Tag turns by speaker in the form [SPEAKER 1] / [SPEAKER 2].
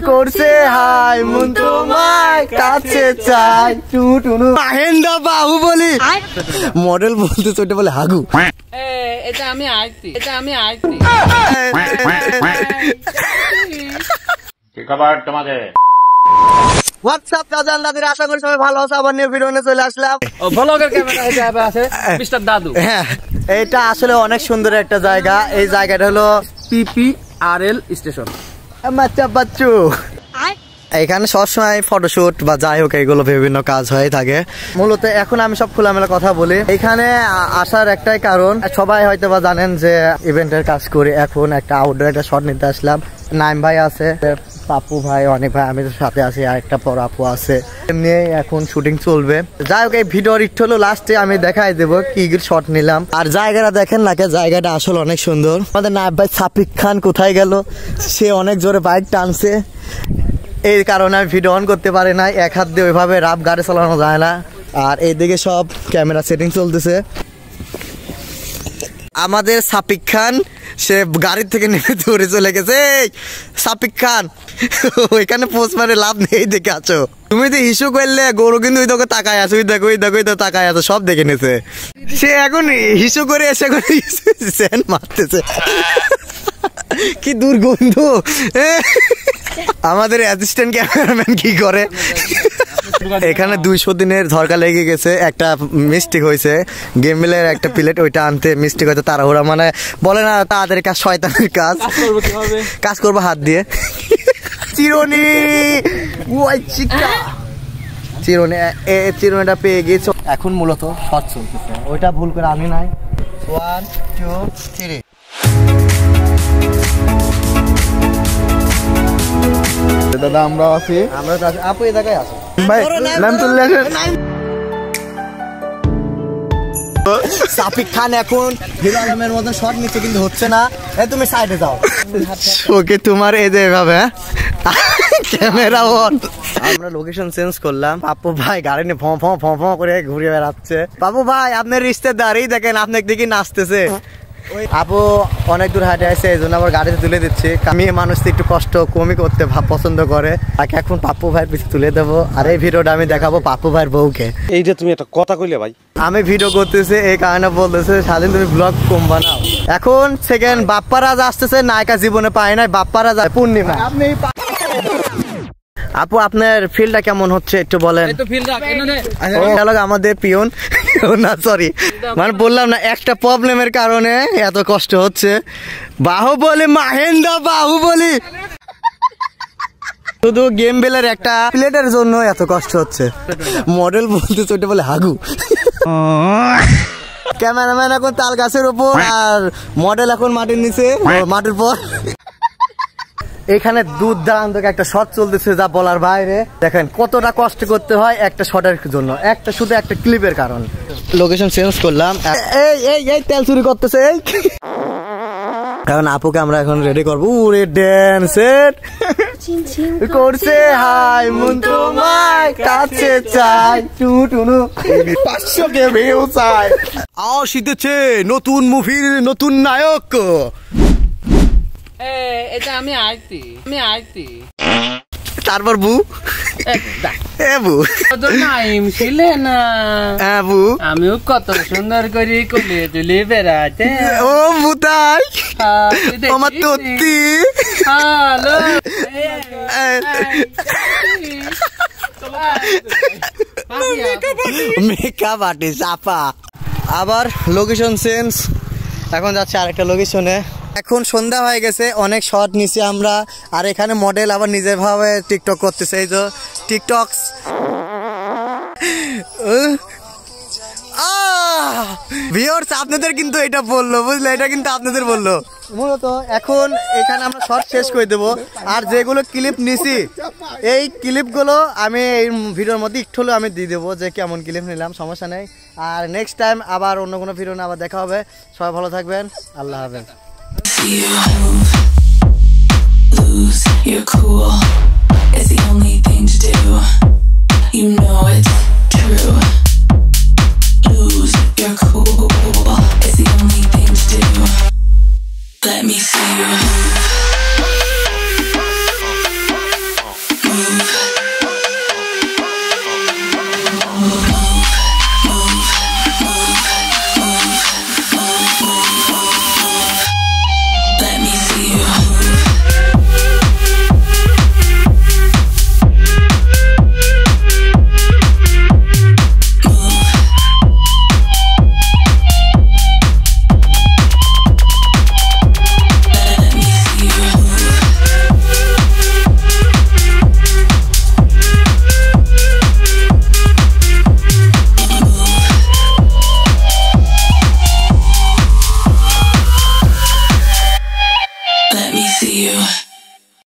[SPEAKER 1] করছে হাই মন তোমায় কাছে চাই টুটুনু মাহেন্দ্র বাহুবলী মডেল বলতে ওটা বলে হাগু
[SPEAKER 2] এটা আমি আইতি
[SPEAKER 3] কি খবর তোমাদের?
[SPEAKER 1] হোয়াটসঅ্যাপ দাদান দাদির আশা করি সবাই ভালো আছে। আবার নিউ ভিডিও নিয়ে চলে আসলাম।
[SPEAKER 2] ব্লগের ক্যামেরা আছে মিস্টার দাদু।
[SPEAKER 1] হ্যাঁ, এটা আসলে অনেক সুন্দর একটা জায়গা। এই জায়গাটা হলো
[SPEAKER 2] PPRL স্টেশন।
[SPEAKER 1] বাচ্চা বাচ্চু এখানে সবসময় ফটোশুট বা যাই হোক এগুলো বিভিন্ন কাজ হয়ে থাকে। মূলত এখন আমি সব খোলামেলা কথা বলি। এখানে আসার একটাই কারণ, সবাই হয়তো বা জানেন যে ইভেন্টের কাজ করি। এখন একটা আউটডোর একটা শট নিতে আসলাম। নাইম ভাই আছে, পাপ্পু ভাই, অনেক ভাই, আমি তো সাথে আছি, আর একটা পর আপু আছে। এমনি এখন শুটিং চলবে। যাই হোক এই ভিডিওর একটু হলো লাস্টে আমি দেখাই দেবো কি শট নিলাম। আর জায়গাটা দেখেন না, জায়গাটা আসলে অনেক সুন্দর। আমাদের নাইম ভাই সাপিক খান কোথায় গেল? সে অনেক জোরে বাইক টানছে, এই কারণে আমি ভিডিও অন করতে পারি না। এক হাত দিয়ে ওইভাবে রাফ গাড়ি চালানো যায় না। আর এইদিকে সব ক্যামেরা সেটিং চলতেছে। আমাদের সাপিক খান সে গাড়ির থেকে নেমে দৌড়ে চলে গেছে। সাপিক খান ওইখানে পোস্ট মারে লাভ নেই, দেখে আছো তুমি তো হিসু করলে গরু কিন্তু ওই দেখো তাকায় আছে, ওই দেখো তাকায় আছে, সব দেখে নিছে। সে এখন হিসু করে এসে সেন মারতেছে, কি দুর্গন্ধ। আমাদের অ্যাসিস্ট্যান্ট ক্যামেরাম্যান কি করে? এখানে 200 দিনের ধরকা লেগে গেছে। একটা মিস্টেক হয়েছে, গেম মিলের একটা প্লেট ওইটা আনতে মিস্টেক হয়েছে তাড়াহুড়া, মানে বলে না তাদের কাজ শয়তানের কাজ। কাজ করবো হাত দিয়ে। চিরুনি চিরুনিটা পেয়ে গেছে। এখন মূলত শট চলতেছে, ওইটা ভুল করে আমি নাই। 1 2 3
[SPEAKER 4] দাদা আমরা আছি,
[SPEAKER 1] আপু এই জায়গায় আছো
[SPEAKER 4] ভাই নাম চলে আসেন।
[SPEAKER 1] সাপিক খান এখন হিরো আলমের মতো শট নিচ্ছে কিন্তু হচ্ছে না। তুমি সাইডে যাও। ওকে তোমার এই যে এভাবে ক্যামেরা অন। আমরা লোকেশন চেঞ্জ করলাম। পাপ্পু ভাই গাড়ি নিয়ে ফঁ ফঁ ফঁ ফঁ করে ঘুরে বেড়াচ্ছে। পাপ্পু ভাই আপনার রিশতেদারই দেখেন আপনার দিকে নাচতেছে। আপু অনেক দূর হাঁটে আসে, এই জন্য আবার গাড়িতে তুলে দিচ্ছি। মেয়ে মানুষ একটু কষ্ট কমই করতে পছন্দ করে। তাকে এখন পাপ্পু ভাইয়ের পিছনে তুলে দেবো। আর এই ভিডিওটা আমি দেখাবো পাপ্পু ভাইয়ের বউকে।
[SPEAKER 4] এইটা তুমি একটা কথা কইলে ভাই,
[SPEAKER 1] আমি ভিডিও করতেছি এই কারণে বলতেছে স্বাধীন তুমি ব্লগ কম বানাও। এখন সেকেন্ড বাপ্পা রাজ আসতেছে, নায়িকা জীবনে পায় নাই, বাপ্পা রাজ পূর্ণিমা। আপু আপনার ফিলটা কেমন হচ্ছে একটু বলেন। আমাদের পিয়ন না সরি মানে বললাম না, একটা প্রবলেমের কারণে এত কষ্ট হচ্ছে। বাহুবলী মাহেন্দ্র বাহুবলী শুধু গেম বেলের একটা প্লেটের জন্য এত কষ্ট হচ্ছে। মডেল বলতে ওটা বলে হাগু। ক্যামেরাম্যান এখন তাল গাছের উপর, আর মডেল এখন মাটির নিচে, মাটির পর। এখানে দুর্দান্ত একটা শট চলতেছে যা বলার বাইরে। দেখেন কতটা কষ্ট করতে হয় একটা শটের জন্য, শুধু একটা ক্লিপের কারণ। লোকেশন চেঞ্জ করলাম। এই তেল চুরি করতেছে এই, কারণ আপুকে আমরা এখন রেডি করবো। উরে ড্যান্সের করছে হাই মন তোমায় কাছে চাই টুটুনু 500 কে ভিউ চাই। আসিতেছে নতুন মুভির নতুন নায়ক।
[SPEAKER 2] এটা আমি আইতি
[SPEAKER 1] তারপর বু
[SPEAKER 2] নাইম ছিলে না, আমিও কত সুন্দর করে কোলে তুলে বেড়াতে।
[SPEAKER 1] ও বুতাই আমার তত্তি মেকআপ আর্টিস্ট আপা। আবার লোকেশন চেঞ্জ, এখন যাচ্ছে আরেকটা লোকেশনে। এখন সন্ধ্যা হয়ে গেছে, অনেক শট নিছি আমরা। আর এখানে মডেল আবার নিজের ভাবে টিকটক করতেছে, এই যে টিকটক। ভিউয়ার্স আপনাদের কিন্তু এটা বললো, বুঝলে, এটা কিন্তু আপনাদের বললো মূলত। এখন এখানে আমরা শর্ট শেষ করে দেবো। আর যেগুলো ক্লিপ নিছি এই ক্লিপগুলো আমি এই ভিডিওর মধ্যে একটু হলেও আমি দিয়ে দেবো যে কেমন ক্লিপ নিলাম, সমস্যা নেই। আর নেক্সট টাইম আবার অন্য কোনো ভিডিও নিয়ে আবার দেখা হবে। সবাই ভালো থাকবেন, আল্লাহ হাফেজ।
[SPEAKER 5] You're cool.